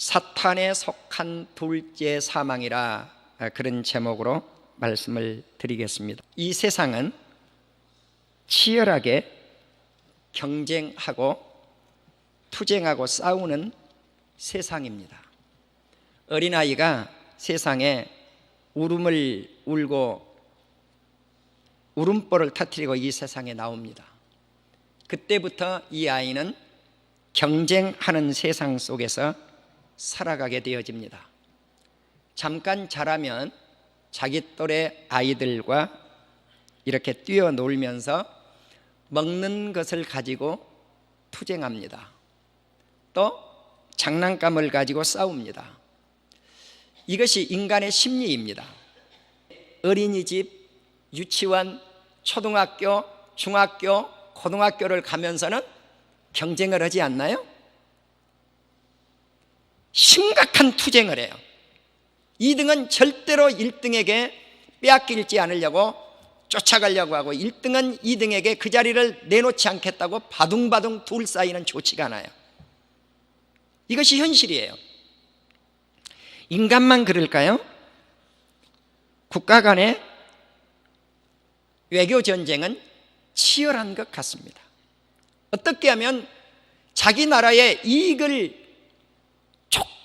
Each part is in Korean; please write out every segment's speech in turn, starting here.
사탄에 속한 둘째 사망이라, 그런 제목으로 말씀을 드리겠습니다. 이 세상은 치열하게 경쟁하고 투쟁하고 싸우는 세상입니다. 어린아이가 세상에 울음을 울고 울음보를 터뜨리고 이 세상에 나옵니다. 그때부터 이 아이는 경쟁하는 세상 속에서 살아가게 되어집니다. 잠깐 자라면 자기 또래 아이들과 이렇게 뛰어놀면서 먹는 것을 가지고 투쟁합니다. 또 장난감을 가지고 싸웁니다. 이것이 인간의 심리입니다. 어린이집, 유치원, 초등학교, 중학교, 고등학교를 가면서는 경쟁을 하지 않나요? 심각한 투쟁을 해요. 2등은 절대로 1등에게 빼앗기지 않으려고 쫓아가려고 하고, 1등은 2등에게 그 자리를 내놓지 않겠다고 바둥바둥 둘러싸이는 좋지가 않아요. 이것이 현실이에요. 인간만 그럴까요? 국가 간의 외교 전쟁은 치열한 것 같습니다. 어떻게 하면 자기 나라의 이익을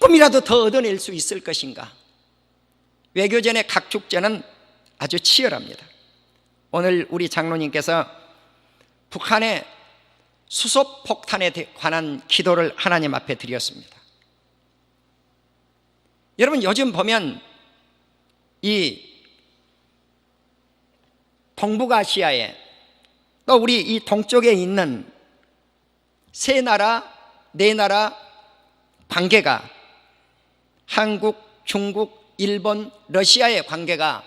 조금이라도 더 얻어낼 수 있을 것인가? 외교전의 각축전은 아주 치열합니다. 오늘 우리 장로님께서 북한의 수소폭탄에 관한 기도를 하나님 앞에 드렸습니다. 여러분, 요즘 보면 이 동북아시아에, 또 우리 이 동쪽에 있는 세 나라, 네 나라 관계가, 한국, 중국, 일본, 러시아의 관계가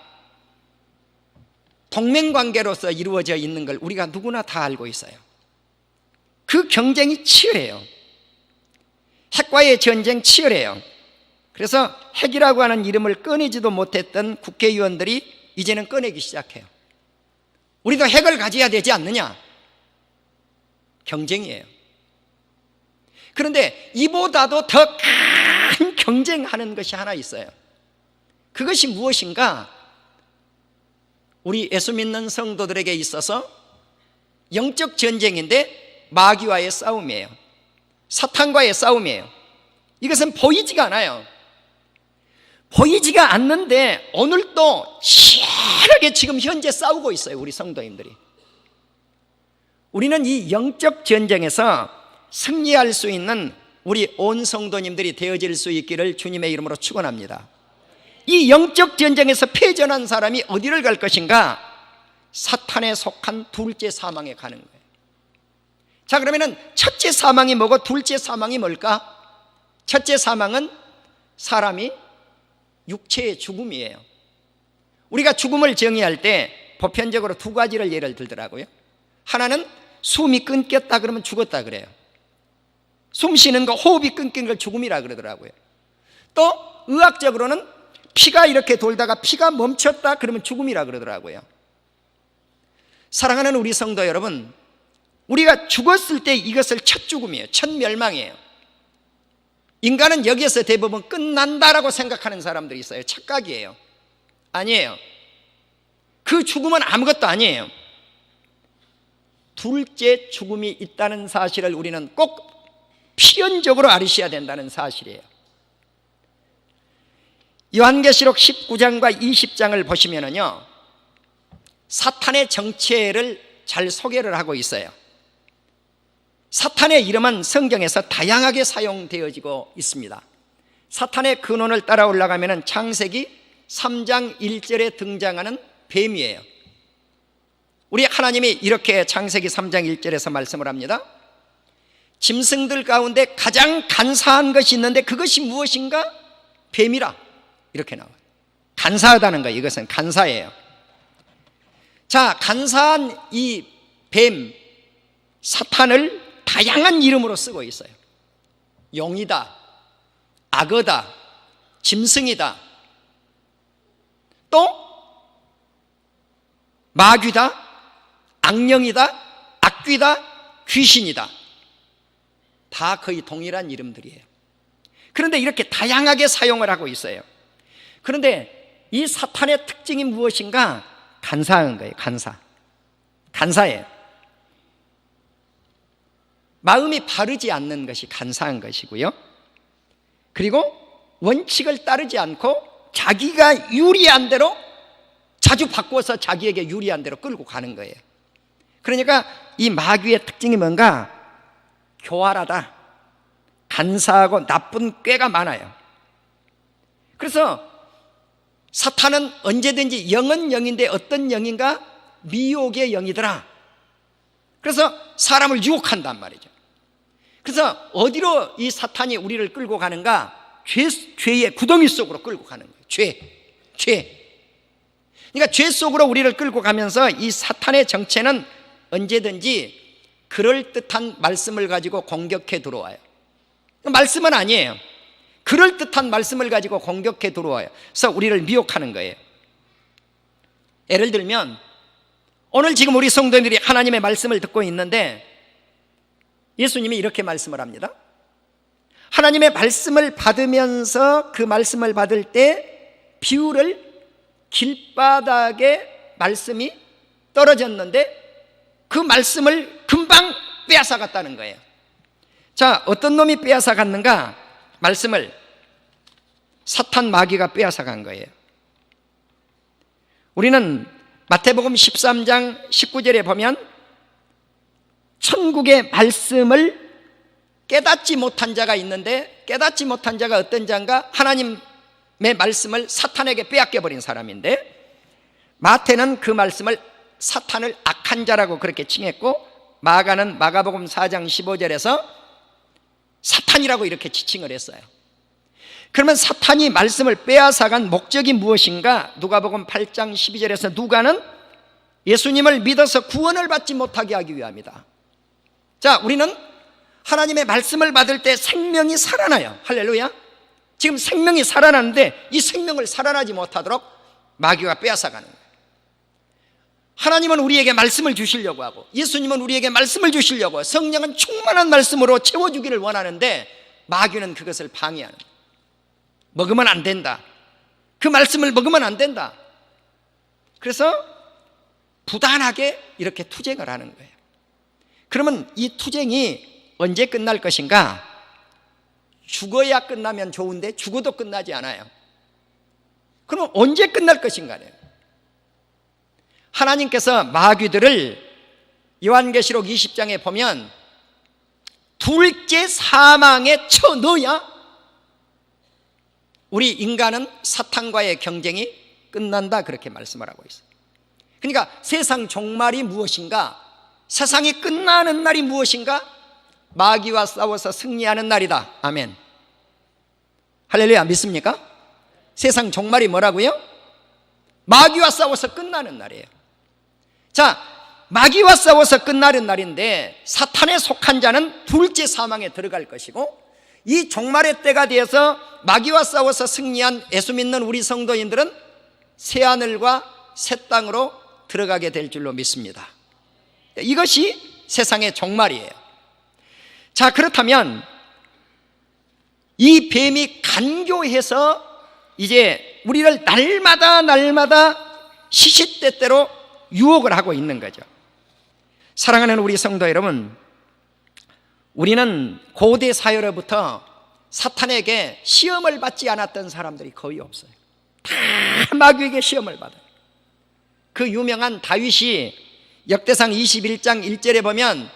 동맹관계로서 이루어져 있는 걸 우리가 누구나 다 알고 있어요. 그 경쟁이 치열해요. 핵과의 전쟁 치열해요. 그래서 핵이라고 하는 이름을 꺼내지도 못했던 국회의원들이 이제는 꺼내기 시작해요. 우리도 핵을 가져야 되지 않느냐? 경쟁이에요. 그런데 이보다도 더 큰 경쟁하는 것이 하나 있어요. 그것이 무엇인가? 우리 예수 믿는 성도들에게 있어서 영적 전쟁인데 마귀와의 싸움이에요. 사탄과의 싸움이에요. 이것은 보이지가 않아요. 보이지가 않는데 오늘도 치열하게 지금 현재 싸우고 있어요, 우리 성도님들이. 우리는 이 영적 전쟁에서 승리할 수 있는 우리 온 성도님들이 되어질 수 있기를 주님의 이름으로 축원합니다. 이 영적 전쟁에서 패전한 사람이 어디를 갈 것인가? 사탄에 속한 둘째 사망에 가는 거예요. 자, 그러면은 첫째 사망이 뭐고 둘째 사망이 뭘까? 첫째 사망은 사람이 육체의 죽음이에요. 우리가 죽음을 정의할 때 보편적으로 두 가지를 예를 들더라고요. 하나는 숨이 끊겼다 그러면 죽었다 그래요. 숨 쉬는 거, 호흡이 끊긴 걸 죽음이라 그러더라고요. 또 의학적으로는 피가 이렇게 돌다가 피가 멈췄다 그러면 죽음이라 그러더라고요. 사랑하는 우리 성도 여러분, 우리가 죽었을 때 이것을 첫 죽음이에요. 첫 멸망이에요. 인간은 여기에서 대부분 끝난다라고 생각하는 사람들이 있어요. 착각이에요. 아니에요. 그 죽음은 아무것도 아니에요. 둘째 죽음이 있다는 사실을 우리는 꼭 필연적으로 알으셔야 된다는 사실이에요. 요한계시록 19장과 20장을 보시면은요, 사탄의 정체를 잘 소개를 하고 있어요. 사탄의 이름은 성경에서 다양하게 사용되어지고 있습니다. 사탄의 근원을 따라 올라가면은 창세기 3장 1절에 등장하는 뱀이에요. 우리 하나님이 이렇게 창세기 3장 1절에서 말씀을 합니다. 짐승들 가운데 가장 간사한 것이 있는데 그것이 무엇인가? 뱀이라. 이렇게 나와요. 간사하다는 거예요. 이것은 간사예요. 자, 간사한 이 뱀, 사탄을 다양한 이름으로 쓰고 있어요. 용이다, 악어다, 짐승이다, 또 마귀다, 악령이다, 악귀다, 귀신이다. 다 거의 동일한 이름들이에요. 그런데 이렇게 다양하게 사용을 하고 있어요. 그런데 이 사탄의 특징이 무엇인가? 간사한 거예요. 간사예요. 마음이 바르지 않는 것이 간사한 것이고요. 그리고 원칙을 따르지 않고 자기가 유리한 대로 자주 바꿔서 자기에게 유리한 대로 끌고 가는 거예요. 그러니까 이 마귀의 특징이 뭔가? 교활하다, 간사하고 나쁜 꾀가 많아요. 그래서 사탄은 언제든지 영은 영인데 어떤 영인가? 미혹의 영이더라. 그래서 사람을 유혹한단 말이죠. 그래서 어디로 이 사탄이 우리를 끌고 가는가? 죄의 구덩이 속으로 끌고 가는 거예요. 죄. 그러니까 죄 속으로 우리를 끌고 가면서 이 사탄의 정체는 언제든지 그럴듯한 말씀을 가지고 공격해 들어와요. 말씀은 아니에요. 그럴듯한 말씀을 가지고 공격해 들어와요. 그래서 우리를 미혹하는 거예요. 예를 들면 오늘 지금 우리 성도님들이 하나님의 말씀을 듣고 있는데 예수님이 이렇게 말씀을 합니다. 하나님의 말씀을 받으면서 그 말씀을 받을 때 비유를 길바닥에 말씀이 떨어졌는데 그 말씀을 금방 빼앗아 갔다는 거예요. 자, 어떤 놈이 빼앗아 갔는가? 말씀을 사탄 마귀가 빼앗아 간 거예요. 우리는 마태복음 13장 19절에 보면 천국의 말씀을 깨닫지 못한 자가 있는데, 깨닫지 못한 자가 어떤 자인가? 하나님의 말씀을 사탄에게 빼앗겨 버린 사람인데, 마태는 그 말씀을 사탄을 악한 자라고 그렇게 칭했고, 마가는 마가복음 4장 15절에서 사탄이라고 이렇게 지칭을 했어요. 그러면 사탄이 말씀을 빼앗아간 목적이 무엇인가? 누가복음 8장 12절에서 누가는 예수님을 믿어서 구원을 받지 못하게 하기 위함이다. 자, 우리는 하나님의 말씀을 받을 때 생명이 살아나요. 할렐루야. 지금 생명이 살아나는데 이 생명을 살아나지 못하도록 마귀가 빼앗아가는 거예요. 하나님은 우리에게 말씀을 주시려고 하고, 예수님은 우리에게 말씀을 주시려고, 성령은 충만한 말씀으로 채워주기를 원하는데 마귀는 그것을 방해하는 거예요. 먹으면 안 된다. 그 말씀을 먹으면 안 된다. 그래서 부단하게 이렇게 투쟁을 하는 거예요. 그러면 이 투쟁이 언제 끝날 것인가? 죽어야 끝나면 좋은데 죽어도 끝나지 않아요. 그럼 언제 끝날 것인가요? 하나님께서 마귀들을 요한계시록 20장에 보면 둘째 사망에 쳐넣어야 우리 인간은 사탄과의 경쟁이 끝난다, 그렇게 말씀을 하고 있어요. 그러니까 세상 종말이 무엇인가? 세상이 끝나는 날이 무엇인가? 마귀와 싸워서 승리하는 날이다. 아멘. 할렐루야. 믿습니까? 세상 종말이 뭐라고요? 마귀와 싸워서 끝나는 날이에요. 자, 마귀와 싸워서 끝나는 날인데 사탄에 속한 자는 둘째 사망에 들어갈 것이고, 이 종말의 때가 되어서 마귀와 싸워서 승리한 예수 믿는 우리 성도인들은 새하늘과 새 땅으로 들어가게 될 줄로 믿습니다. 이것이 세상의 종말이에요. 자, 그렇다면 이 뱀이 간교해서 이제 우리를 날마다 시시때때로 유혹을 하고 있는 거죠. 사랑하는 우리 성도 여러분, 우리는 고대 사회로부터 사탄에게 시험을 받지 않았던 사람들이 거의 없어요. 다 마귀에게 시험을 받아요. 그 유명한 다윗이 역대상 21장 1절에 보면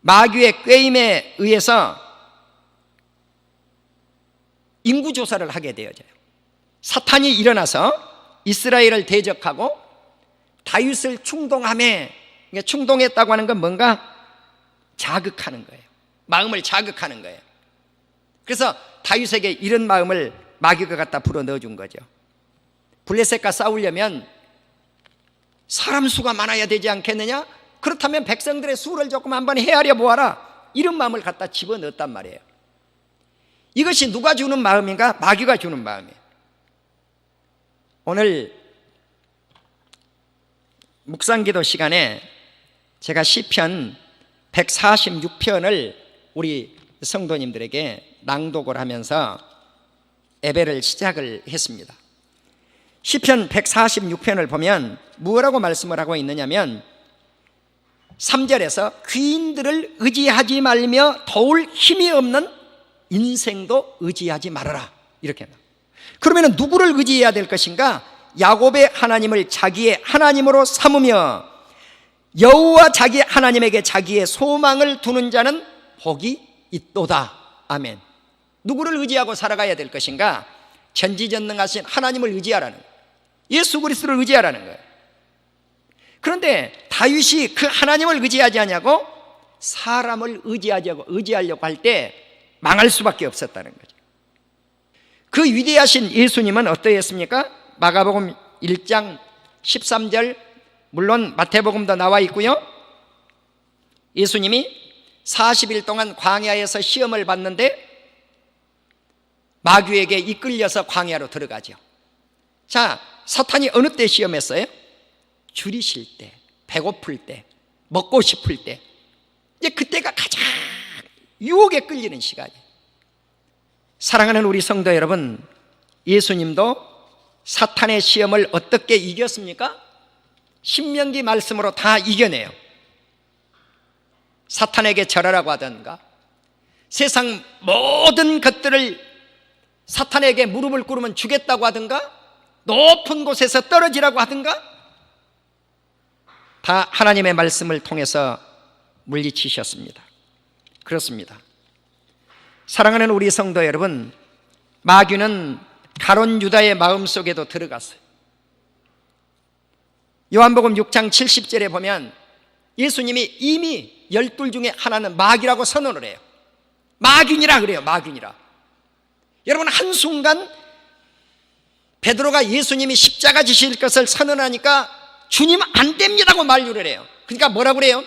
마귀의 꾀임에 의해서 인구조사를 하게 되어져요. 사탄이 일어나서 이스라엘을 대적하고 다윗을 충동함에, 충동했다고 하는 건 뭔가? 자극하는 거예요. 마음을 자극하는 거예요. 그래서 다윗에게 이런 마음을 마귀가 갖다 불어 넣어준 거죠. 블레셋과 싸우려면 사람 수가 많아야 되지 않겠느냐? 그렇다면 백성들의 수를 조금 한번 헤아려 보아라. 이런 마음을 갖다 집어넣었단 말이에요. 이것이 누가 주는 마음인가? 마귀가 주는 마음이에요. 오늘 묵상기도 시간에 제가 시편 146편을 우리 성도님들에게 낭독을 하면서 예배를 시작을 했습니다. 시편 146편을 보면 뭐라고 말씀을 하고 있느냐면 3절에서 귀인들을 의지하지 말며 도울 힘이 없는 인생도 의지하지 말아라, 이렇게 나와요. 그러면 누구를 의지해야 될 것인가? 야곱의 하나님을 자기의 하나님으로 삼으며 여호와 자기 하나님에게 자기의 소망을 두는 자는 복이 있도다. 아멘. 누구를 의지하고 살아가야 될 것인가? 전지전능하신 하나님을 의지하라는 거예요. 예수 그리스도를 의지하라는 거예요. 그런데 다윗이 그 하나님을 의지하지 않냐고 사람을 의지하려고 할 때 망할 수밖에 없었다는 거죠. 그 위대하신 예수님은 어떠했습니까? 마가복음 1장 13절, 물론 마태복음도 나와 있고요. 예수님이 40일 동안 광야에서 시험을 받는데 마귀에게 이끌려서 광야로 들어가죠. 자, 사탄이 어느 때 시험했어요? 줄이실 때, 배고플 때, 먹고 싶을 때, 이제 그때가 가장 유혹에 끌리는 시간이에요. 사랑하는 우리 성도 여러분, 예수님도 사탄의 시험을 어떻게 이겼습니까? 신명기 말씀으로 다 이겨내요. 사탄에게 절하라고 하던가, 세상 모든 것들을 사탄에게 무릎을 꿇으면 주겠다고 하던가, 높은 곳에서 떨어지라고 하던가, 다 하나님의 말씀을 통해서 물리치셨습니다. 그렇습니다. 사랑하는 우리 성도 여러분, 마귀는 가룟 유다의 마음속에도 들어갔어요. 요한복음 6장 70절에 보면 예수님이 이미 12 중에 하나는 마귀라고 선언을 해요. 마귀니라 그래요. 마귀니라. 여러분, 한순간 베드로가 예수님이 십자가 지실 것을 선언하니까 주님 안 됩니다고 만류를 해요. 그러니까 뭐라고 그래요?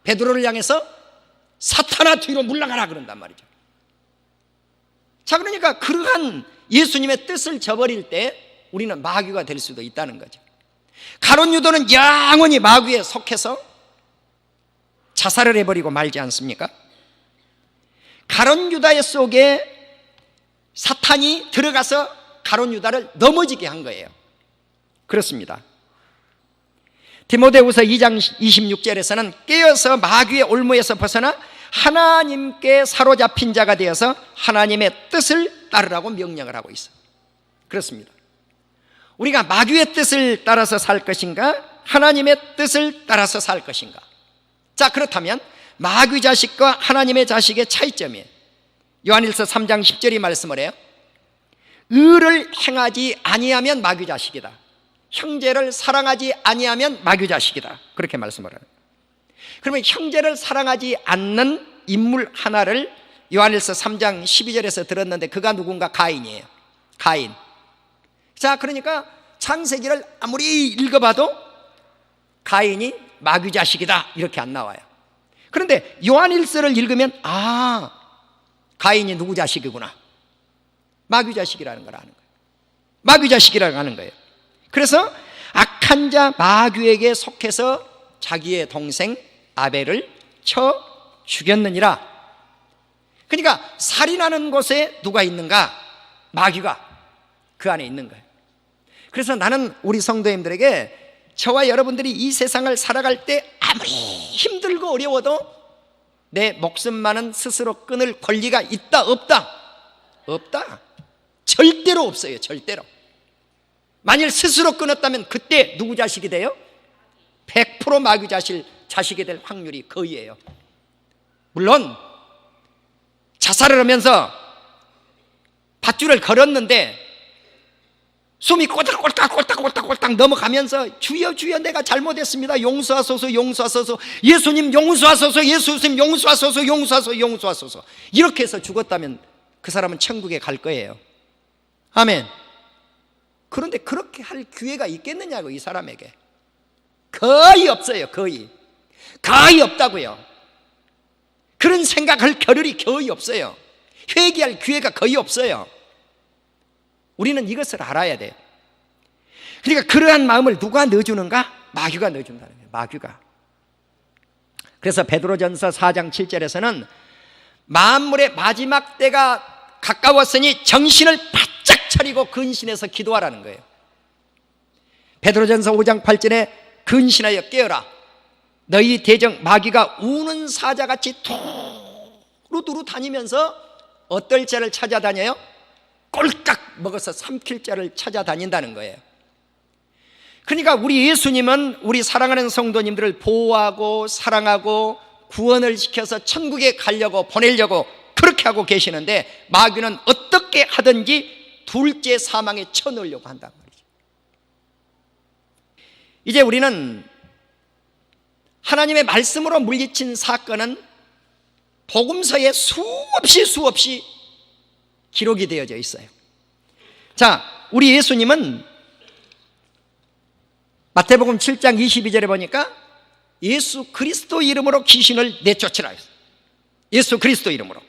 베드로를 향해서 사탄아 뒤로 물러가라 그런단 말이죠. 자, 그러니까 그러한 예수님의 뜻을 저버릴 때 우리는 마귀가 될 수도 있다는 거죠. 가룟 유다는 영원히 마귀에 속해서 자살을 해버리고 말지 않습니까? 가룟 유다 속에 사탄이 들어가서 가룟 유다를 넘어지게 한 거예요. 그렇습니다. 디모데후서 2장 26절에서는 깨어서 마귀의 올무에서 벗어나 하나님께 사로잡힌 자가 되어서 하나님의 뜻을 따르라고 명령을 하고 있어요. 그렇습니다. 우리가 마귀의 뜻을 따라서 살 것인가, 하나님의 뜻을 따라서 살 것인가? 자, 그렇다면 마귀 자식과 하나님의 자식의 차이점이에요. 요한일서 3장 10절이 말씀을 해요. 의를 행하지 아니하면 마귀 자식이다. 형제를 사랑하지 아니하면 마귀 자식이다. 그렇게 말씀을 해요. 그러면 형제를 사랑하지 않는 인물 하나를 요한일서 3장 12절에서 들었는데 그가 누군가? 가인이에요. 가인. 자, 그러니까 창세기를 아무리 읽어봐도 가인이 마귀 자식이다 이렇게 안 나와요. 그런데 요한일서를 읽으면 가인이 누구 자식이구나, 마귀 자식이라는 걸 아는 거예요. 마귀 자식이라고 하는 거예요. 그래서 악한 자 마귀에게 속해서 자기의 동생 아벨을 쳐 죽였느니라. 그러니까 살인하는 곳에 누가 있는가? 마귀가 그 안에 있는 거예요. 그래서 나는 우리 성도님들에게, 저와 여러분들이 이 세상을 살아갈 때 아무리 힘들고 어려워도 내 목숨만은 스스로 끊을 권리가 있다 없다? 없다. 절대로 없어요. 절대로. 만일 스스로 끊었다면 그때 누구 자식이 돼요? 100% 마귀 자식이 될 확률이 거의예요. 물론 자살을 하면서 밧줄을 걸었는데 숨이 꼴딱꼴딱 넘어가면서 주여 주여 내가 잘못했습니다, 용서하소서 용서하소서, 예수님 용서하소서, 예수님 용서하소서, 용서하소서 이렇게 해서 죽었다면 그 사람은 천국에 갈 거예요. 아멘. 그런데 그렇게 할 기회가 있겠느냐고, 이 사람에게. 거의 없어요. 거의 없다고요. 그런 생각할 겨를이 거의 없어요. 회개할 기회가 거의 없어요. 우리는 이것을 알아야 돼요. 그러니까 그러한 마음을 누가 넣어주는가? 마귀가 넣어준다는 거예요. 마귀가. 그래서 베드로전서 4장 7절에서는 만물의 마지막 때가 가까웠으니 정신을 바짝 차리고 근신해서 기도하라는 거예요. 베드로전서 5장 8절에 근신하여 깨어라. 너희 대적 마귀가 우는 사자같이 두루두루 다니면서 어떨 자를 찾아다녀요? 꼴깍 먹어서 삼킬 자를 찾아다닌다는 거예요. 그러니까 우리 예수님은 우리 사랑하는 성도님들을 보호하고 사랑하고 구원을 시켜서 천국에 가려고 보내려고 그렇게 하고 계시는데, 마귀는 어떻게 하든지 둘째 사망에 쳐넣으려고 한단 말이죠. 이제 우리는 하나님의 말씀으로 물리친 사건은 복음서에 수없이 기록이 되어져 있어요. 자, 우리 예수님은 마태복음 7장 22절에 보니까 예수 그리스도 이름으로 귀신을 내쫓으라 했어요. 예수 그리스도 이름으로.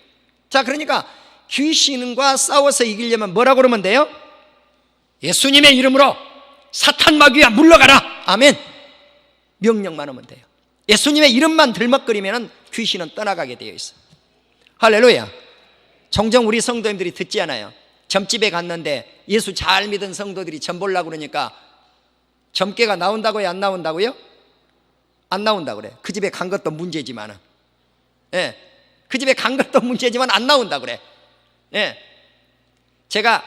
자, 그러니까 귀신과 싸워서 이기려면 뭐라고 그러면 돼요? 예수님의 이름으로 사탄 마귀야 물러가라. 아멘. 명령만 하면 돼요. 예수님의 이름만 들먹거리면 귀신은 떠나가게 되어 있어요. 할렐루야. 종종 우리 성도님들이 듣지 않아요? 점집에 갔는데 예수 잘 믿은 성도들이 점 보려고 그러니까 점괘가 나온다고요? 안 나온다고요? 안 나온다고 그래. 그 집에 간 것도 문제지만, 예, 그 집에 간 것도 문제지만 안 나온다고 그래. 예, 제가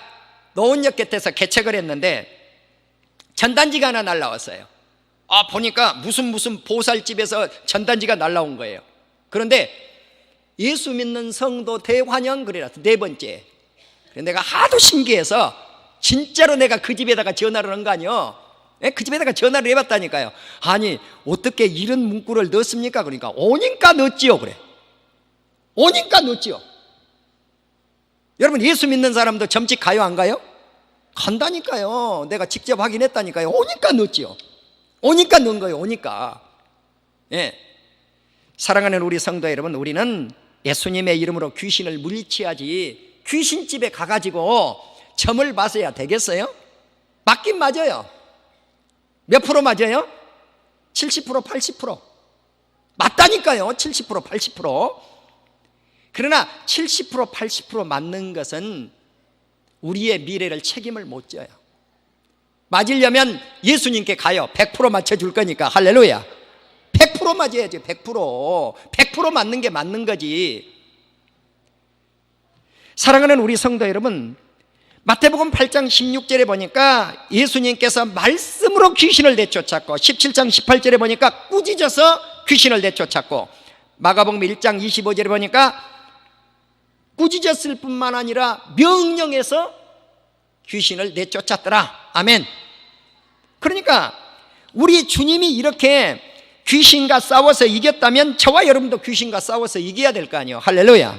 노원역 곁에서 개척을 했는데 전단지가 하나 날라왔어요. 보니까 무슨 보살집에서 전단지가 날라온 거예요. 그런데 예수 믿는 성도 대환영 그래라, 네 번째. 내가 하도 신기해서 진짜로 내가 그 집에다가 전화를 한 거 아니요. 그 집에다가 전화를 해봤다니까요. 아니 어떻게 이런 문구를 넣습니까? 그러니까 오니까 넣었지요. 그래, 오니까 넣었지요. 여러분, 예수 믿는 사람도 점집 가요 안 가요? 간다니까요. 내가 직접 확인했다니까요. 오니까 넣었지요. 오니까 넣은 거예요. 오니까. 예. 사랑하는 우리 성도 여러분, 우리는 예수님의 이름으로 귀신을 물리치야지 귀신집에 가가지고 점을 봐서야 되겠어요? 맞긴 맞아요. 몇 프로 맞아요? 70%, 80%. 맞다니까요. 70%, 80%. 그러나 70%, 80% 맞는 것은 우리의 미래를 책임을 못 져요. 맞으려면 예수님께 가요. 100% 맞춰줄 거니까. 할렐루야. 100% 맞아야지. 100% 맞는 게 맞는 거지. 사랑하는 우리 성도 여러분, 마태복음 8장 16절에 보니까 예수님께서 말씀으로 귀신을 내쫓았고, 17장 18절에 보니까 꾸짖어서 귀신을 내쫓았고, 마가복음 1장 25절에 보니까 꾸짖었을 뿐만 아니라 명령해서 귀신을 내쫓았더라. 아멘. 그러니까 우리 주님이 이렇게 귀신과 싸워서 이겼다면 저와 여러분도 귀신과 싸워서 이겨야 될 거 아니에요. 할렐루야.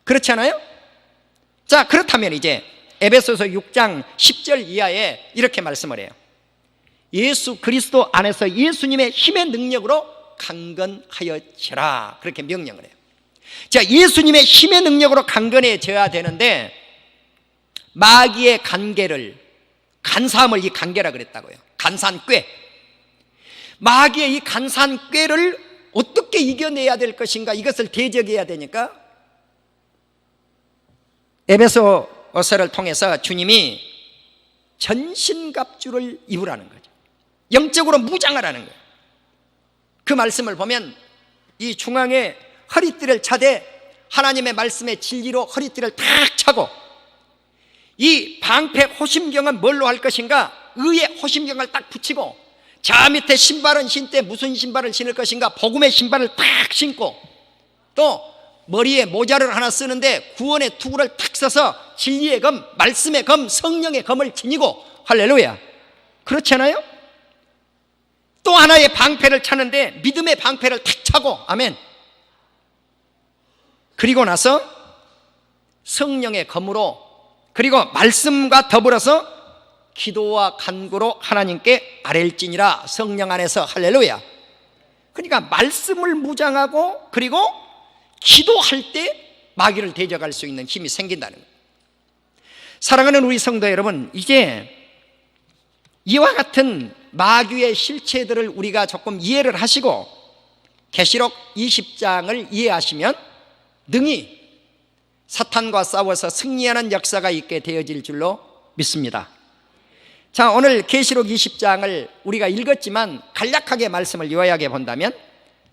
그렇지 않아요? 자, 그렇다면 이제 에베소서 6장 10절 이하에 이렇게 말씀을 해요. 예수 그리스도 안에서 예수님의 힘의 능력으로 강건하여져라. 그렇게 명령을 해요. 자, 예수님의 힘의 능력으로 강건해져야 되는데 마귀의 간사함을 이 간계라 그랬다고요. 간산꾀. 마귀의 이 간산꾀를 어떻게 이겨내야 될 것인가, 이것을 대적해야 되니까 에베소서를 통해서 주님이 전신갑주를 입으라는 거죠. 영적으로 무장하라는 거예요. 그 말씀을 보면 이 중앙에 허리띠를 차되 하나님의 말씀의 진리로 허리띠를 탁 차고, 이 방패 호심경은 뭘로 할 것인가? 의의 호심경을 딱 붙이고, 저 밑에 신발은 신때 무슨 신발을 신을 것인가? 복음의 신발을 탁 신고, 또 머리에 모자를 하나 쓰는데 구원의 투구를 탁 써서 진리의 검, 말씀의 검, 성령의 검을 지니고. 할렐루야. 그렇지 않아요? 또 하나의 방패를 차는데 믿음의 방패를 탁 차고. 아멘. 그리고 나서 성령의 검으로, 그리고 말씀과 더불어서 기도와 간구로 하나님께 아뢰일지니라. 성령 안에서. 할렐루야. 그러니까 말씀을 무장하고 그리고 기도할 때 마귀를 대적할 수 있는 힘이 생긴다는 거예요. 사랑하는 우리 성도 여러분, 이제 이와 같은 마귀의 실체들을 우리가 조금 이해를 하시고 계시록 20장을 이해하시면 능히 사탄과 싸워서 승리하는 역사가 있게 되어질 줄로 믿습니다. 자, 오늘 계시록 20장을 우리가 읽었지만 간략하게 말씀을 요약해 본다면,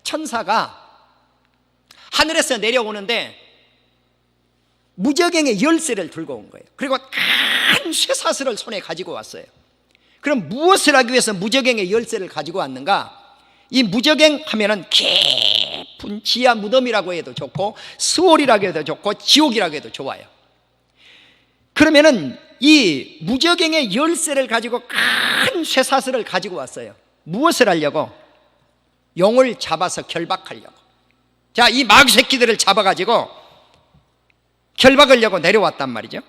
천사가 하늘에서 내려오는데 무저갱의 열쇠를 들고 온 거예요. 그리고 큰 쇠사슬을 손에 가지고 왔어요. 그럼 무엇을 하기 위해서 무저갱의 열쇠를 가지고 왔는가? 이 무저갱 하면은 깊은 지하 무덤이라고 해도 좋고, 스월이라고 해도 좋고, 지옥이라고 해도 좋아요. 그러면은 이 무저갱의 열쇠를 가지고 큰 쇠사슬을 가지고 왔어요. 무엇을 하려고? 용을 잡아서 결박하려고. 자, 이 마귀 새끼들을 잡아가지고 결박하려고 내려왔단 말이죠.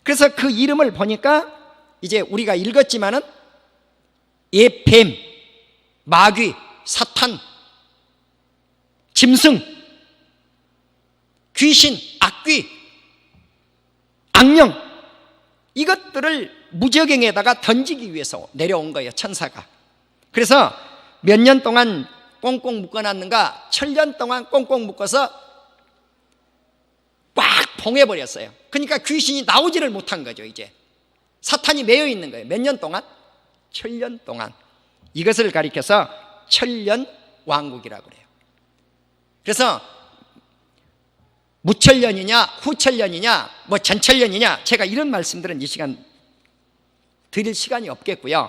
그래서 그 이름을 보니까 이제 우리가 읽었지만은 뱀, 마귀, 사탄, 짐승, 귀신, 악귀, 악령, 이것들을 무저갱에다가 던지기 위해서 내려온 거예요, 천사가. 그래서 몇 년 동안 꽁꽁 묶어놨는가? 1000년 동안 꽁꽁 묶어서 꽉 봉해버렸어요. 그러니까 귀신이 나오지를 못한 거죠. 이제 사탄이 매여 있는 거예요. 몇 년 동안? 1000년 동안. 이것을 가리켜서 천년 왕국이라고 그래요. 그래서 무천년이냐 후천년이냐 뭐 전천년이냐, 제가 이런 말씀들은 이 시간 드릴 시간이 없겠고요.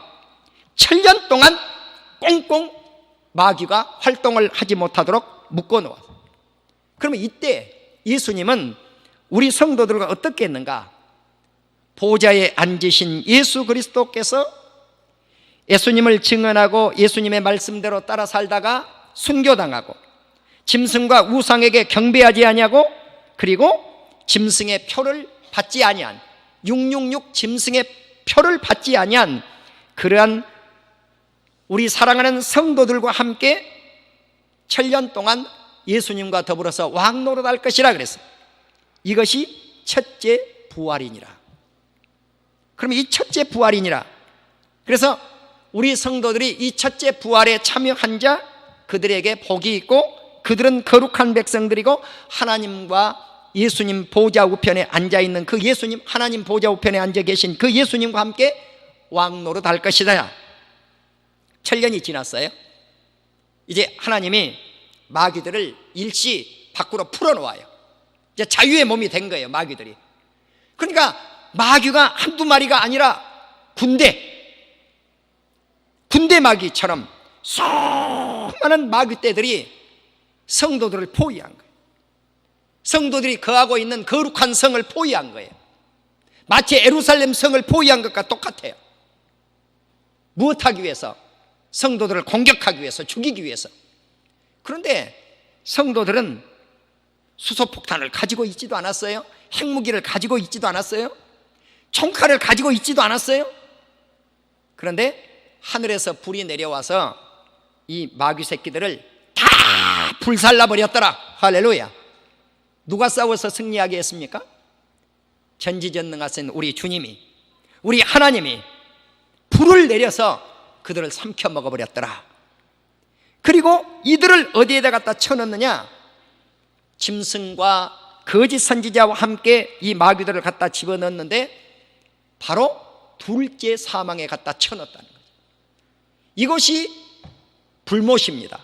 1000년 동안 꽁꽁 마귀가 활동을 하지 못하도록 묶어놓았어요. 그러면 이때 예수님은 우리 성도들과 어떻게 했는가? 보좌에 앉으신 예수 그리스도께서 예수님을 증언하고 예수님의 말씀대로 따라 살다가 순교당하고, 짐승과 우상에게 경배하지 아니하고, 그리고 짐승의 표를 받지 아니한, 666 짐승의 표를 받지 아니한 그러한 우리 사랑하는 성도들과 함께 1000년 동안 예수님과 더불어서 왕노릇할 것이라 그랬어요. 이것이 첫째 부활이니라. 그럼 이 첫째 부활이니라. 그래서 우리 성도들이 이 첫째 부활에 참여한 자, 그들에게 복이 있고, 그들은 거룩한 백성들이고, 하나님과 예수님 보좌 우편에 앉아있는 그 예수님, 하나님 보좌 우편에 앉아 계신 그 예수님과 함께 왕노릇할 것이다. 1000년이 지났어요. 이제 하나님이 마귀들을 일시 밖으로 풀어놓아요. 이제 자유의 몸이 된 거예요, 마귀들이. 그러니까 마귀가 한두 마리가 아니라 군대 마귀처럼 수많은 마귀떼들이 성도들을 포위한 거예요. 성도들이 거하고 있는 거룩한 성을 포위한 거예요. 마치 예루살렘 성을 포위한 것과 똑같아요. 무엇하기 위해서? 성도들을 공격하기 위해서, 죽이기 위해서. 그런데 성도들은 수소폭탄을 가지고 있지도 않았어요. 핵무기를 가지고 있지도 않았어요. 총칼을 가지고 있지도 않았어요. 그런데 하늘에서 불이 내려와서 이 마귀 새끼들을 다 불살라 버렸더라. 할렐루야. 누가 싸워서 승리하게 했습니까? 전지전능하신 우리 주님이, 우리 하나님이 불을 내려서 그들을 삼켜 먹어버렸더라. 그리고 이들을 어디에다 갖다 쳐넣느냐? 짐승과 거짓 선지자와 함께 이 마귀들을 갖다 집어넣는데 바로 둘째 사망에 갖다 쳐넣었다는 거죠. 이것이 불못입니다.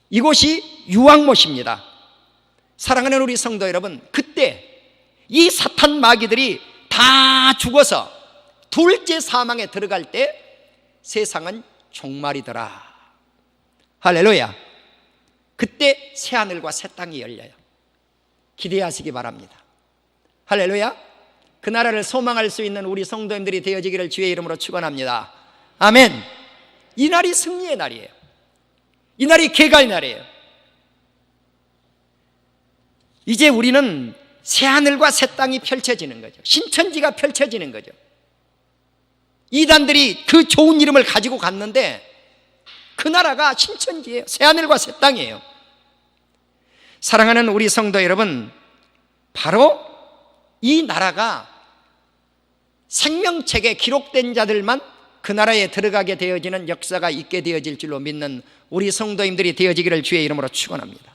이것이 유황못입니다. 사랑하는 우리 성도 여러분, 그때 이 사탄 마귀들이 다 죽어서 둘째 사망에 들어갈 때 세상은 종말이더라. 할렐루야. 그때 새하늘과 새 땅이 열려요. 기대하시기 바랍니다. 할렐루야. 그 나라를 소망할 수 있는 우리 성도님들이 되어지기를 주의 이름으로 축원합니다. 아멘. 이 날이 승리의 날이에요. 이 날이 개갈 날이에요. 이제 우리는 새하늘과 새 땅이 펼쳐지는 거죠. 신천지가 펼쳐지는 거죠. 이단들이 그 좋은 이름을 가지고 갔는데 그 나라가 신천지예요. 새하늘과 새 땅이에요. 사랑하는 우리 성도 여러분, 바로 이 나라가 생명책에 기록된 자들만 그 나라에 들어가게 되어지는 역사가 있게 되어질 줄로 믿는 우리 성도님들이 되어지기를 주의 이름으로 축원합니다.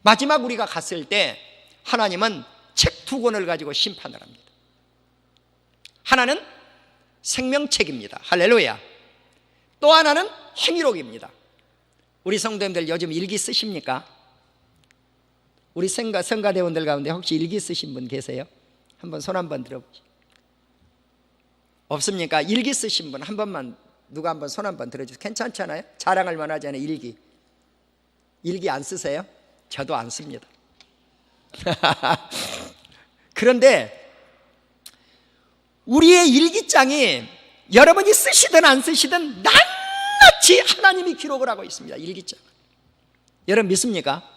마지막 우리가 갔을 때 하나님은 책 두 권을 가지고 심판을 합니다. 하나는 생명책입니다. 할렐루야. 또 하나는 행위록입니다. 우리 성도님들 요즘 일기 쓰십니까? 우리 성가대원들 가운데 혹시 일기 쓰신 분 계세요? 한번 손 한번 들어보시죠. 없습니까? 일기 쓰신 분 한 번만, 누가 한번 손 한번 들어주세요. 괜찮잖아요? 자랑할 만하지 않아요? 일기 안 쓰세요? 저도 안 씁니다. 그런데 우리의 일기장이 여러분이 쓰시든 안 쓰시든 낱낱이 하나님이 기록을 하고 있습니다. 일기장. 여러분 믿습니까?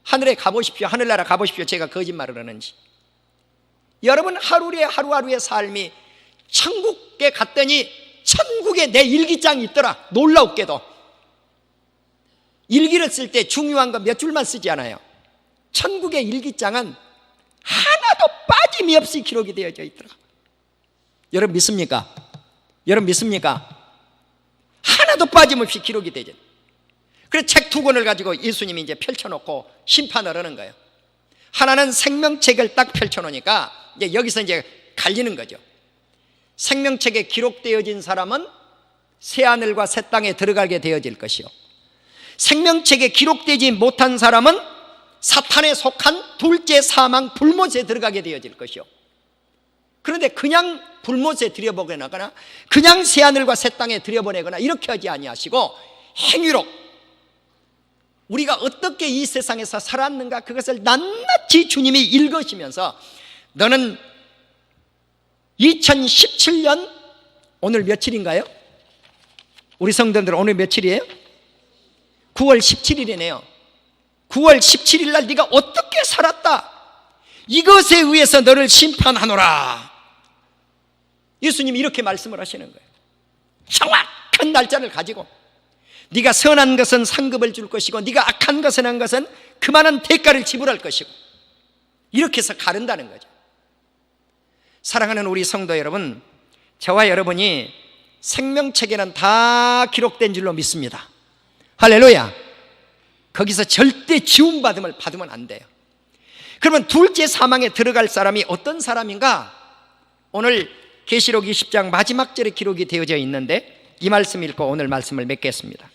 하늘에 가보십시오. 하늘나라 가보십시오. 제가 거짓말을 하는지. 여러분 하루하루의 삶이 천국에 갔더니 천국에 내 일기장이 있더라. 놀라웠게도. 일기를 쓸 때 중요한 거 몇 줄만 쓰지 않아요. 천국의 일기장은 하나도 빠짐이 없이 기록이 되어져 있더라. 여러분 믿습니까? 여러분 믿습니까? 하나도 빠짐없이 기록이 되죠. 그래서 책 두 권을 가지고 예수님이 이제 펼쳐놓고 심판을 하는 거예요. 하나는 생명책을 딱 펼쳐놓으니까 이제 여기서 이제 갈리는 거죠. 생명책에 기록되어진 사람은 새하늘과 새 땅에 들어가게 되어질 것이요, 생명책에 기록되지 못한 사람은 사탄에 속한 둘째 사망 불못에 들어가게 되어질 것이요. 그런데 그냥 불못에 들여보내거나 그냥 새하늘과 새 땅에 들여보내거나 이렇게 하지 아니하시고 행위록, 우리가 어떻게 이 세상에서 살았는가 그것을 낱낱이 주님이 읽으시면서 너는 2017년 오늘 며칠인가요? 우리 성도들 오늘 며칠이에요? 9월 17일이네요 9월 17일 날 네가 어떻게 살았다, 이것에 의해서 너를 심판하노라. 예수님이 이렇게 말씀을 하시는 거예요. 정확한 날짜를 가지고 네가 선한 것은 상급을 줄 것이고 네가 악한 것은 한 것은 그만한 대가를 지불할 것이고, 이렇게 해서 가른다는 거죠. 사랑하는 우리 성도 여러분, 저와 여러분이 생명책에는 다 기록된 줄로 믿습니다. 할렐루야. 거기서 절대 지움받음을 받으면 안 돼요. 그러면 둘째 사망에 들어갈 사람이 어떤 사람인가? 오늘 계시록 20장 마지막 절에 기록이 되어져 있는데 이 말씀 읽고 오늘 말씀을 맺겠습니다.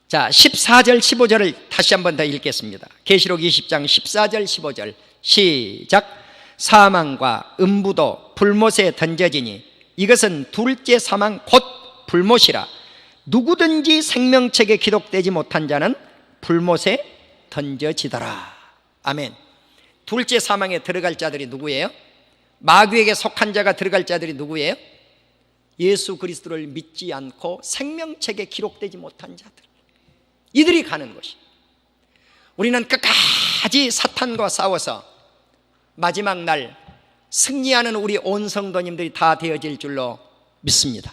자, 14절 15절을 다시 한번 더 읽겠습니다. 계시록 20장 14절 15절 시작. 사망과 음부도 불못에 던져지니 이것은 둘째 사망 곧 불못이라. 누구든지 생명책에 기록되지 못한 자는 불못에 던져지더라. 아멘. 둘째 사망에 들어갈 자들이 누구예요? 마귀에게 속한 자가 들어갈 자들이 누구예요? 예수 그리스도를 믿지 않고 생명책에 기록되지 못한 자들, 이들이 가는 것이. 우리는 끝까지 사탄과 싸워서 마지막 날 승리하는 우리 온 성도님들이 다 되어질 줄로 믿습니다.